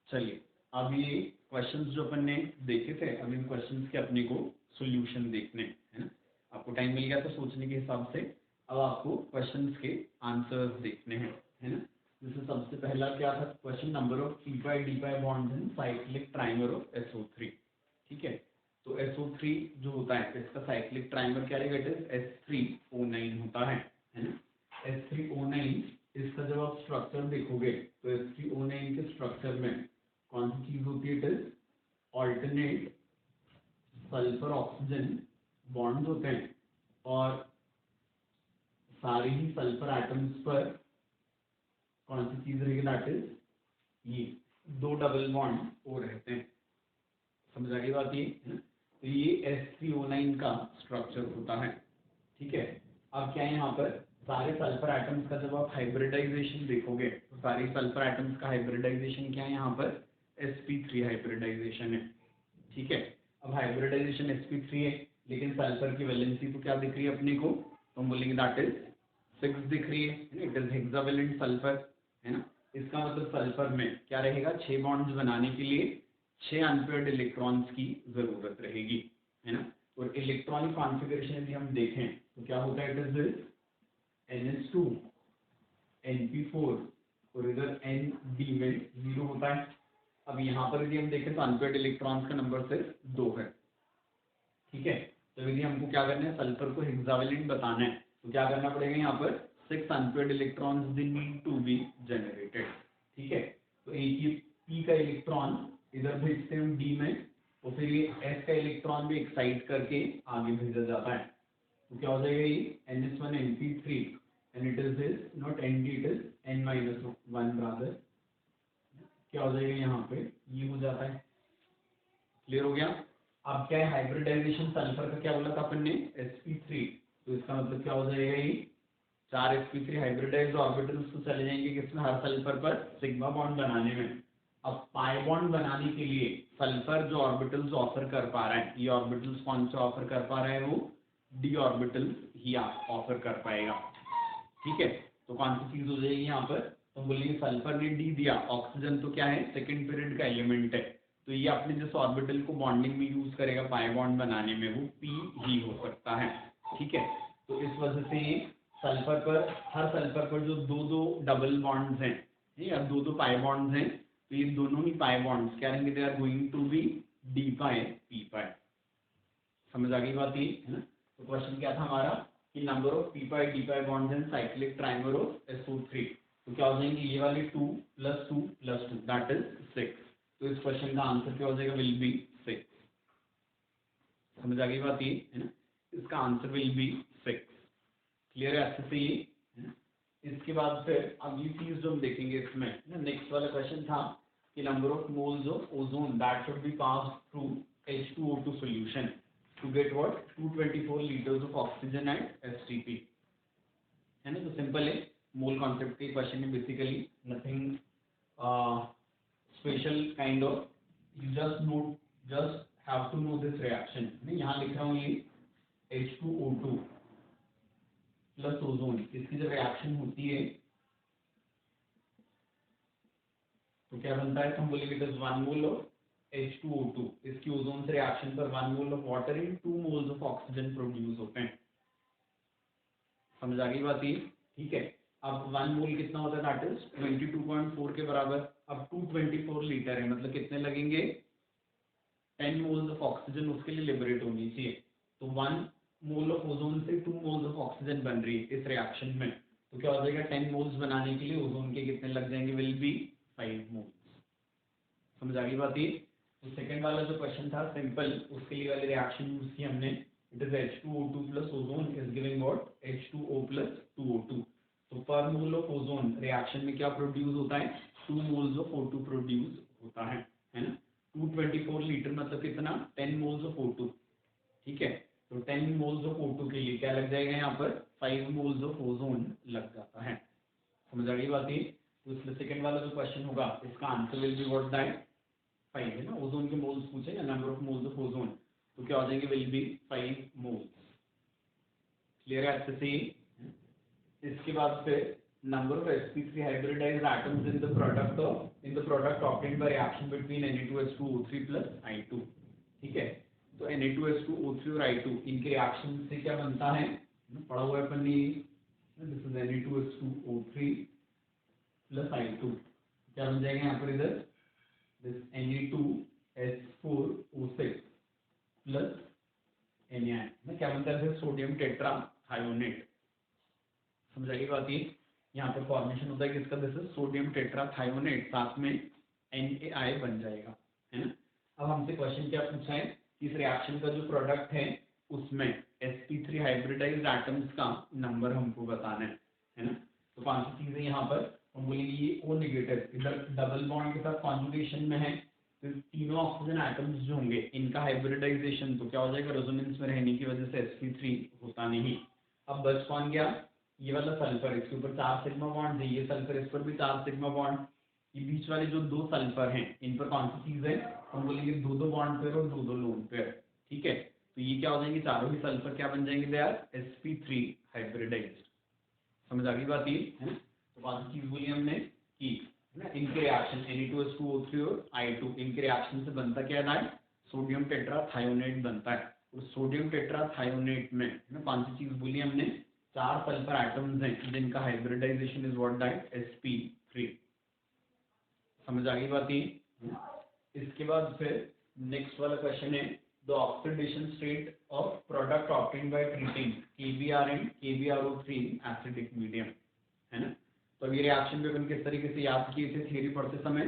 चलिए, अब ये क्वेश्चंस जो अपन ने देखे थे, अब इन क्वेश्चंस के अपने को सॉल्यूशन देखने हैं, है ना। आपको टाइम मिल गया था सोचने के हिसाब से, अब आपको क्वेश्चंस के आंसर्स देखने हैं, है ना। जैसे सबसे पहला क्या था question, number of p pi d pi bonds in cyclic trimer of SO3। ठीक है, तो SO3 जो होता है इसका साइक्लिक ट्राइमर क्या रहेगा, इट इज S3O9 होता है ना। S3O9 इसका जब आप स्ट्रक्चर देखोगे तो S3O9 के स्ट्रक्चर में कौन सी चीज होती है, it is alternate sulphur oxygen bonds होते हैं, और सारे ही सल्फर एटम्स पर कौन सी चीज रहेगी, दैट इज ये दो डबल बॉन्ड हो रहते हैं। समझ आ गई बात ये, है ना? तो ये S3O9 का स्ट्रक्चर होता है। ठीक है, अब क्या है यहाँ पर सारे सल्फर एटम्स का जब आप हाइब्रिडाइजेशन देखोगे तो सारे सल्फर एटम्स का हाइब्रिडाइजेशन क्या है, यहाँ पर sp3 हाइब्रिडाइजेशन है। ठीक है, अब हाइब्रिडाइजेशन sp3 है, लेकिन सल्फर की वैलेंसी तो क्या दिख रही है अपने को, तो हम बोलेंगे दैट इज 6 दिख रही है, इट इज हेक्सावेलेंट सल्फर, है ना। इसका मतलब सल्फर में क्या रहेगा, 6 बॉन्ड्स बनाने के लिए 6 अनपेयर्ड इलेक्ट्रॉन्स की जरूरत रहेगी, है ना। और इलेक्ट्रॉनिक कॉन्फ़िगरेशन यदि हम देखें तो क्या होता है, इट इज NH2 NP4 और इधर ND में 0 होता है। अब यहाँ पर यदि हम देखें तो अनपेयर्ड इलेक्ट्रॉन्स का नंबर सिर्फ 2 है। ठीक है, तो यदि हमको क्या करना है, सल्फर को हेक्सावेलेंट बताना है तो क्या करना पड़ेगा, यहाँ पर 6 unpaired electrons they need to be generated. ठीक है, तो एक ही P का इलेक्ट्रॉन इधर भेजते हैं हम D में, और फिर ये S का इलेक्ट्रॉन भी एक्साइट करके आगे भेजा जाता है, तो क्या हो जाएगा ये NH1 NP3 and it is this not ND, it is N-1 rather, क्या हो जाएगा यहाँ पे ये हो जाता है। क्लियर हो गया। अब क्या है हाइब्रिडाइजेशन सल्फर का क्या बोला था अपन ने, sp3, तो इसका मतलब क्या हो जाएगा, ये 4 sp3 हाइब्रिडाइज्ड ऑर्बिटल्स तो चले जाएंगे किसमें, हर सल्फर पर सिग्मा बॉन्ड बनाने में। अब पाई बॉन्ड बनाने के लिए सल्फर जो ऑर्बिटल्स ऑफर कर पा रहा है, ये ऑर्बिटल्स कौन से ऑफर कर पा रहा है, वो d ऑर्बिटल्स ही ऑफर कर पाएगा। ठीक है, तो कौन सी चीज हो जाएगी यहाँ पर, तो बोलेंगे सल्फर ने डी दिया, ऑक्सीजन तो क्या है सेकंड पीरियड का एलिमेंट है, तो ये अपने जिस ऑर्बिटल को बॉन्डिंग में यूज करेगा पाई बॉन्ड बनाने में वो p ही हो सकता है। ठीक है, तो इस वजह से सल्फर पर, हर सल्फर पर जो दो दो डबल बॉन्ड्स हैं या दो दो पाई बॉन्ड्स हैं, तो ये दोनों ही पाई बॉन्ड्स क्या रहेंगे, they are going to be d pi p pi. समझ आ गई बात ये, है ना। तो क्वेश्चन क्या था हमारा कि number of p pi d pi bonds in cyclic trimer of SO3, तो क्या हो जाएंगे ये वाले 2 + 2 + 2 दैट इज 6। तो इस क्वेश्चन का आंसर क्या हो जाएगा, विल बी 6। समझ आ गई बात ये, है ना, इसका आंसर विल बी 6। क्लियर है अच्छे से ये, है ना? इसके बाद फिर अगली चीज जो हम देखेंगे इसमें, नेक्स्ट वाला क्वेश्चन था कि number of moles of ozone that should be pass through H2O2 solution to get what 224 liters of oxygen at STP, है ना। तो सिंपल है, मोल कॉन्सेप्ट के क्वेश्चन है, basically nothing special kind of, you just have to know this reaction. मैं यहाँ लिख रहा हूँ ये H2O2 प्लस ओजोन, इसकी जब रिएक्शन होती है तो क्या बनता है, तो हम बोलेंगे it is 1 mole of H2O2, इसकी ओजोन से रिएक्शन पर 1 mole of water in 2 moles of oxygen produce होते हैं। समझ आ गई बात ये, ठीक है। अब 1 मोल कितना होता है, दैट इज 22.4 के बराबर। अब 224 लीटर है, मतलब कितने लगेंगे, 10 मोल्स ऑफ ऑक्सीजन उसके लिए लिबरेट होनी चाहिए। तो 1 मोल ऑफ ओजोन से 2 मोल्स ऑफ ऑक्सीजन बन रही है इस रिएक्शन में, तो क्या हो जाएगा 10 मोल्स बनाने के लिए ओजोन के कितने लग जाएंगे, विल बी 5 मोल्स। समझ आ गई बात ये। तो सेकंड वाला जो क्वेश्चन था सिंपल, उसके लिए वाली रिएक्शन यूज की हमने, it is H2O2 plus ozone is giving what H2O plus 2O2। तो पर मोल ऑफ ओजोन रिएक्शन में क्या प्रोड्यूस होता है, 2 मोल्स ऑफ O2 प्रोड्यूस होता है ना। 224 लीटर मतलब कितना, 10 मोल्स ऑफ O2। ठीक है, तो 10 मोल्स ऑफ O2 के लिए क्या लग जाएगा, यहाँ पर 5 मोल्स ऑफ ओजोन लग जाता है। समझ आ गई बात ये। तो इसलिए सेकंड वाला जो क्वेश्चन होगा इसका answer will be what, that 5 है ना, ओजोन के मोल्स पूछे ना, number of moles of ozone, तो क्या हो जाएंगे, विल बी 5 मोल्स। क्लियर है अच्छे से। इसके बाद फिर number of sp3 hybridized atoms in the product obtained by reaction between Na2H2O3 plus I2। ठीक है, तो Na2H2O3 और I2 इनके रिएक्शन से क्या बनता है, पढ़ा हुआ है अपन ने, this is Na2H2O3 plus I2, क्या बन जाएगा यहाँ पर, इधर दिस Na2H4O6 प्लस Na, क्या बनता है, सोडियम टेट्राथायोनेट। समझ आई बात ये, यहाँ पर फॉर्मेशन होता है किसका, दिस इज सोडियम टेट्राथायोनेट, साथ में Na बन जाएगा, है ना। अब हमसे क्वेश्चन क्या पूछा है, इस रिएक्शन का जो प्रोडक्ट है उसमें sp3 हाइब्रिडाइज्ड एटम्स का नंबर हमको बताना है ना। तो कौन सी चीजें यहाँ पर हम बोलेंगे, ये O नेगेटिव इधर डबल बॉन्ड के साथ कॉन्जुगेशन में है, तो तीनों ऑक्सीजन एटम्स जो होंगे इनका हाइब्रिडाइजेशन तो क्या हो जाएगा, रेजोनेंस में रहने की वजह से sp3 होता नहीं। अब बच कौन गया, ये वाला सल्फर, इसके ऊपर 4 सिग्मा बॉन्ड है, ये सल्फर इस पर भी 4 सिग्मा बॉन्ड, ये बीच वाले जो 2 सल्फर हैं इन पर कौन सी चीज है, हम बोलेंगे 2 बॉन्ड पेयर और 2 लोन पेयर। ठीक है, तो ये क्या हो जाएंगे, चारों ही सल्फर क्या बन जाएंगे, दे आर sp3 हाइब्रिडाइज्ड। समझ आ गई बात ये, है ना। तो कौन सी चीज बोली हमने कि ना, इनके रिएक्शन Na2H2O3 और I2 इनके रिएक्शन से बनता क्या है, सोडियम टेट्राथायोनेट बनता है। और सोडियम टेट्राथायोनेट में ना कौन सी चीज बोली हमने, 4 सल्फर एटम्स हैं जिनका hybridisation is what, that sp3। समझ आ गई बात ये। इसके बाद फिर नेक्स्ट वाला क्वेश्चन है, the oxidation state of product obtained by treating KBr and KBrO3 in acidic medium, है ना। तो ये रिएक्शन भी अपन किस तरीके से याद किए थे थ्योरी पढ़ते समय,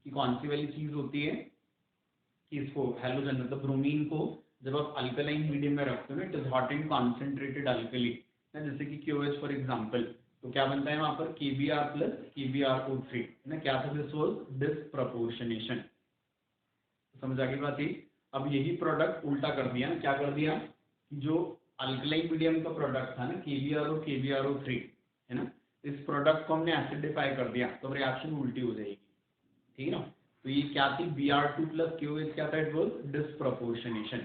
कि कौन सी वाली चीज होती है कि इसको हैलोजन मतलब ब्रोमीन को जब आप अल्कलाइन मीडियम में रखते हो ना, it is hot and concentrated alkali, जैसे कि QH फॉर एग्जांपल, तो क्या बनता है वहां पर KBr प्लस KBrO3, है ना। क्या था, दिस वाज डिसप्रपोर्शनेशन। समझ आ गई बात ये। अब यही प्रोडक्ट उल्टा कर दिया, क्या कर दिया, जो अल्कलाइन मीडियम का प्रोडक्ट था ना KBr और KBrO3, है ना, इस प्रोडक्ट को हमने एसिडिफाई कर दिया, तो रिएक्शन उल्टी हो जाएगी, ठीक है ना। तो ये क्या थी, Br2 प्लस QH क्या था, इट वाज डिसप्रपोर्शनेशन।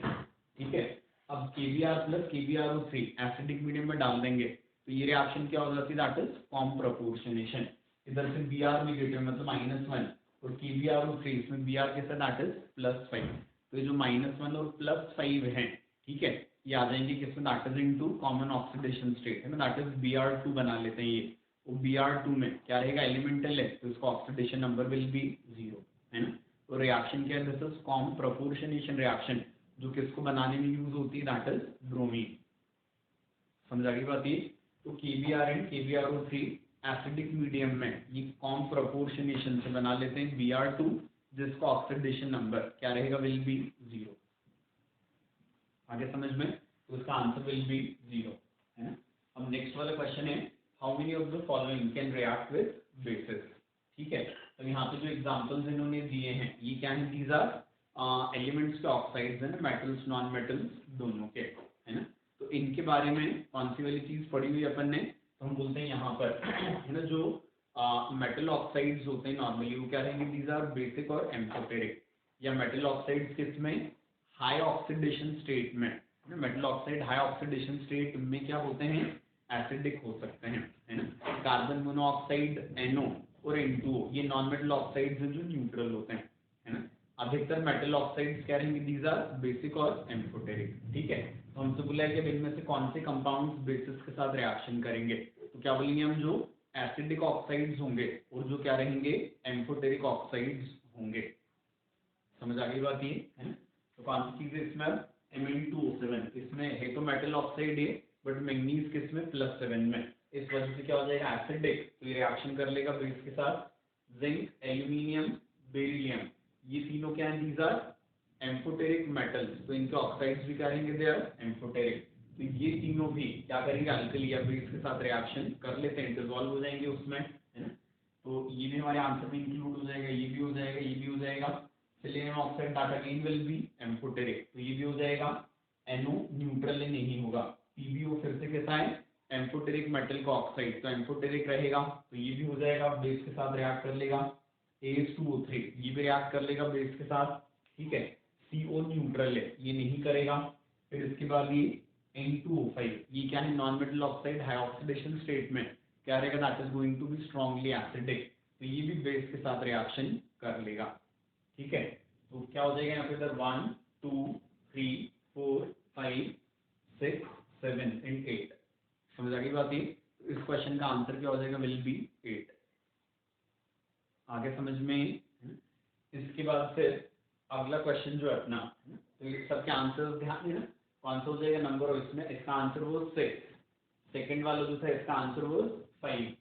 ठीक है, अब KBr plus KBrO3 acidic medium में डाल देंगे तो ये रिएक्शन क्या हो जाती है, दैट इज कॉम प्रपोर्शनेशन। इधर से Br नेगेटिव मतलब -1 और KBrO3 इसमें Br के साथ दैट इज +5, तो ये जो -1 और +5 है, ठीक है, ये आ जाएंगे किसमें, that is into common oxidation state, है ना, दैट इज Br2 बना लेते हैं ये। वो Br2 में क्या रहेगा, एलिमेंटल है, तो इसका ऑक्सीडेशन नंबर विल बी 0, है ना। तो रिएक्शन क्या है, this is com proportionation reaction, जो किसको बनाने में यूज होती है, दैट इज ब्रोमीन। समझ आ गई बात ये। तो KBr and KBrO3 acidic medium में ये कॉम प्रपोर्शनेशन से बना लेते हैं Br2, जिसका ऑक्सीडेशन नंबर क्या रहेगा, विल बी 0। आगे समझ में, तो इसका आंसर विल बी 0, है ना। अब नेक्स्ट वाला क्वेश्चन है, how many of the following can react with basis. ठीक है, तो यहाँ पे जो एग्जांपल्स इन्होंने दिए हैं ये क्या है, दीज आर एलिमेंट्स के ऑक्साइड्स हैं, मेटल्स नॉन मेटल्स दोनों के, है ना। तो इनके बारे में कौन सी वाली चीज पढ़ी हुई अपन ने, तो हम बोलते हैं यहाँ पर है ना, जो मेटल ऑक्साइड्स होते हैं नॉर्मली वो क्या रहेंगे, दीज आर बेसिक और एम्फोटेरिक। या मेटल ऑक्साइड्स किसमें, हाई ऑक्सीडेशन स्टेट में, metal oxide high oxidation state में क्या होते हैं, एसिडिक हो सकते हैं, है ना। कार्बन मोनोऑक्साइड NO और N2O ये नॉन मेटल ऑक्साइड्स हैं जो न्यूट्रल होते हैं, है ना। अधिकतर मेटल ऑक्साइड्स क्या रहेंगे, दीज आर बेसिक और एम्फोटेरिक। ठीक है, तो हमसे बोला है कि इनमें से कौन से कंपाउंड्स बेसिस के साथ रिएक्शन करेंगे, तो क्या बोलेंगे हम, जो एसिडिक ऑक्साइड्स होंगे और जो क्या रहेंगे, एम्फोटेरिक ऑक्साइड्स होंगे। समझ आ गई बात ये, है ना। तो कौन सी चीज है इसमें, Mn2O7 इसमें है तो मेटल ऑक्साइड है, बट मैंगनीज किसमें, +7 में, इस वजह से क्या हो जाएगा, एसिडिक, तो ये रिएक्शन कर लेगा बेस के साथ। जिंक, एल्यूमिनियम, बेरिलियम ये तीनों क्या है, दीज आर एम्फोटेरिक मेटल्स, तो इनके ऑक्साइड्स भी क्या रहेंगे, दे आर एम्फोटेरिक। तो ये तीनों भी क्या करेंगे, अल्कली या बेस के साथ रिएक्शन कर लेते हैं, डिसॉल्व हो जाएंगे उसमें, है ना। तो ये भी हमारे आंसर में इंक्लूड हो जाएगा, ये भी हो जाएगा, ये भी हो जाएगा। Silicon oxide data again will be amphoteric, तो ये भी हो जाएगा। NO न्यूट्रल नहीं होगा, PbO फिर से कैसा है, एम्फोटेरिक मेटल का ऑक्साइड, तो एम्फोटेरिक रहेगा, तो ये भी हो जाएगा, बेस के साथ रिएक्ट कर लेगा। AH2O3 ये भी रिएक्ट कर लेगा बेस के साथ, ठीक है। CO न्यूट्रल है, ये नहीं करेगा। फिर इसके बाद ये N2O5 ये क्या है, non metal oxide high oxidation state में, क्या रहेगा, that is going to be strongly acidic, तो ये भी बेस के साथ रिएक्शन कर लेगा। ठीक है, तो क्या हो जाएगा यहाँ पे इधर 1 2 3 4 5 6 7 एंड 8। समझ आ गई बात? ये इस क्वेश्चन का आंसर क्या हो जाएगा, विल बी 8। आगे समझ में? इसके बाद फिर अगला क्वेश्चन जो है अपना, तो ये सबके आंसर ध्यान देना, कौन सा हो जाएगा नंबर ऑफ, इसमें इसका आंसर वो 6, सेकंड वाला जो था इसका आंसर वो 5,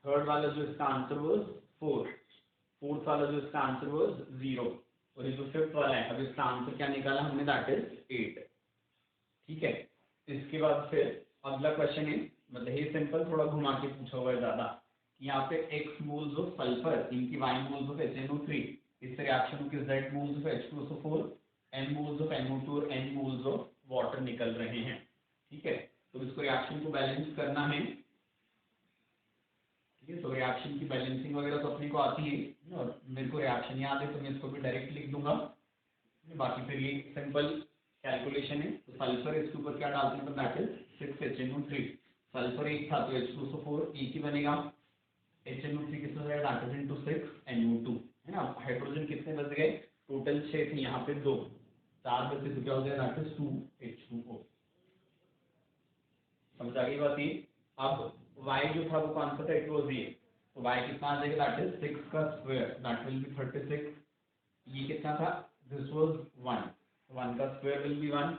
थर्ड वाला जो इसका आंसर वो 4, फोर्थ वाला जो इसका आंसर वो 0, और ये जो फिफ्थ वाला है, अब इसका आंसर क्या निकाला हमने, दैट इज 8। ठीक है, इसके बाद फिर अगला क्वेश्चन है, मतलब ये सिंपल थोड़ा घुमा के पूछा हुआ है ज्यादा, कि यहाँ पे x मोल्स ऑफ सल्फर इनकी y मोल्स ऑफ HNO3, इस रिएक्शन के z moles of H2SO4, m moles of NO2 और n मोल्स ऑफ वाटर निकल रहे हैं। ठीक है, तो इसको रिएक्शन को बैलेंस करना है। ठीक है, तो रिएक्शन की बैलेंसिंग वगैरह तो अपने को आती है, और मेरे को रिएक्शन याद है तो मैं इसको भी डायरेक्ट लिख दूंगा। बाकी फिर ये सिंपल कैलकुलेशन है, तो सल्फर इसके ऊपर क्या डालते हैं, तो दैट इज 6HNO3, सल्फर एक था तो H2SO4 एक ही बनेगा, HNO3 कितना जाएगा, दैट इज इनटू 6NO2, है ना। हाइड्रोजन कितने बच गए, टोटल 6 थे, यहाँ पे 2, 4 बचे तो क्या हो जाएगा, दैट इज 2H2O। समझ आ गई बात? ये अब y जो था वो कौन सा था, इट वाज ये, तो y कितना आ जाएगा, दैट इज 6 का स्क्वायर, दैट विल बी 36। ये कितना था, दिस वाज 1, 1 का स्क्वायर विल बी 1,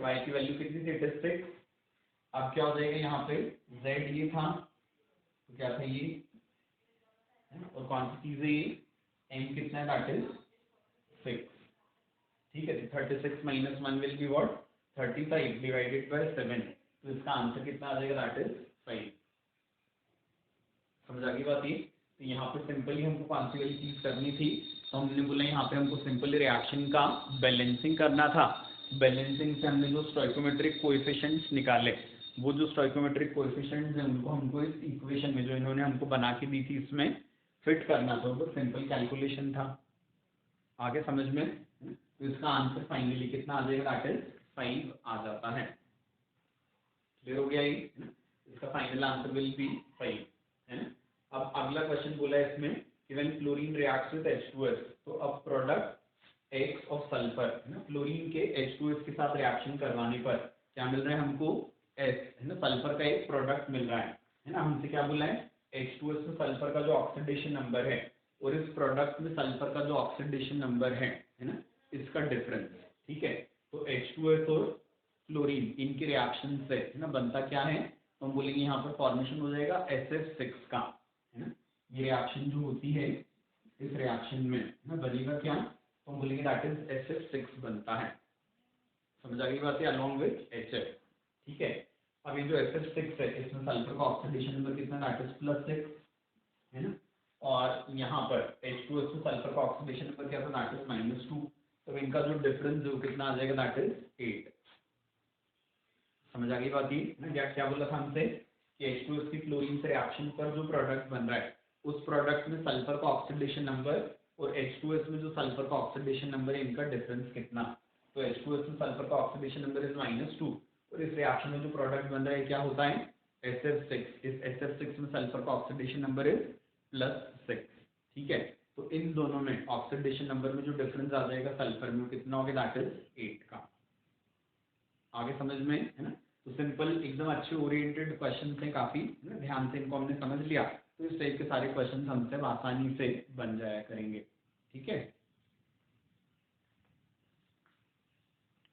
y की वैल्यू कितनी थी, इट इज 6। अब क्या हो जाएगा यहाँ पे, z ये था, तो क्या था ये, और कौन सी चीज है ये, m कितना है, दैट इज 6। ठीक है, तो 36 minus 1 will be what, 35 divided by 7, तो इसका आंसर कितना आ जाएगा, दैट इज 5। समझ आ गई बात? ये तो यहाँ पे सिंपली हमको कौन सी वाली चीज करनी थी, तो हमने बोला यहाँ पे हमको सिंपली रिएक्शन का बैलेंसिंग करना था। बैलेंसिंग से हमने जो स्टोइकोमेट्रिक कोएफिशिएंट्स निकाले, वो जो स्टोइकोमेट्रिक कोएफिशिएंट्स हैं उनको हमको इस इक्वेशन में जो इन्होंने हमको बना के दी थी इसमें फिट करना था, वो सिंपल कैलकुलेशन था। आगे समझ में? तो इसका आंसर फाइनली कितना आ जाएगा, दैट इज 5 आ जाता है। क्लियर हो गया ये? इसका फाइनल आंसर विल बी 5, है ना। अब अगला क्वेश्चन बोला है इसमें कि when chlorine reacts with H2S, तो अब प्रोडक्ट X ऑफ सल्फर, है ना, क्लोरीन के H2S के साथ रिएक्शन करवाने पर क्या मिल रहा है हमको, S, है ना, सल्फर का एक प्रोडक्ट मिल रहा है ना। हमसे क्या बोला है, H2S में सल्फर का जो ऑक्सीडेशन नंबर है और इस प्रोडक्ट में सल्फर का जो ऑक्सीडेशन नंबर है ना, इसका डिफरेंस। ठीक है, तो H2S और क्लोरीन इनके रिएक्शन से, है ना, बनता क्या है, तो हम बोलेंगे यहाँ पर फॉर्मेशन हो जाएगा SF6 का, है ना। ये रिएक्शन जो होती है, इस रिएक्शन में ना बनेगा क्या, तो हम बोलेंगे दैट इज SF6 बनता है। समझ आ गई बात है, अलॉन्ग विद HF। ठीक है, अब ये जो SF6 है, इसमें सल्फर का ऑक्सीडेशन नंबर कितना, दैट इज +6, है ना, और यहाँ पर H2S में सल्फर का ऑक्सीडेशन नंबर क्या था, दैट इज -2, तो इनका जो डिफरेंस जो कितना आ जाएगा, दैट इज 8। समझ आ गई बात? ये ना, क्या बोला था हमसे कि H2S की क्लोरीन से रिएक्शन पर जो प्रोडक्ट बन रहा है, उस प्रोडक्ट में सल्फर का ऑक्सीडेशन नंबर और H2S में जो सल्फर का ऑक्सीडेशन नंबर है, इनका डिफरेंस कितना। तो H2S में सल्फर का ऑक्सीडेशन नंबर इज -2, और इस रिएक्शन में जो प्रोडक्ट बन रहा है क्या होता है, SF6। इस SF6 में सल्फर का ऑक्सीडेशन नंबर इज +6। ठीक है, तो इन दोनों में ऑक्सीडेशन नंबर में जो डिफरेंस आ जाएगा सल्फर में, कितना हो गया, दैट इज 8 का। आगे समझ में, है ना। तो सिंपल एकदम अच्छे ओरिएंटेड क्वेश्चन थे काफी, है ना, ध्यान से इनको हमने समझ लिया तो इस टाइप के सारे क्वेश्चन हमसे आसानी से बन जाया करेंगे। ठीक है।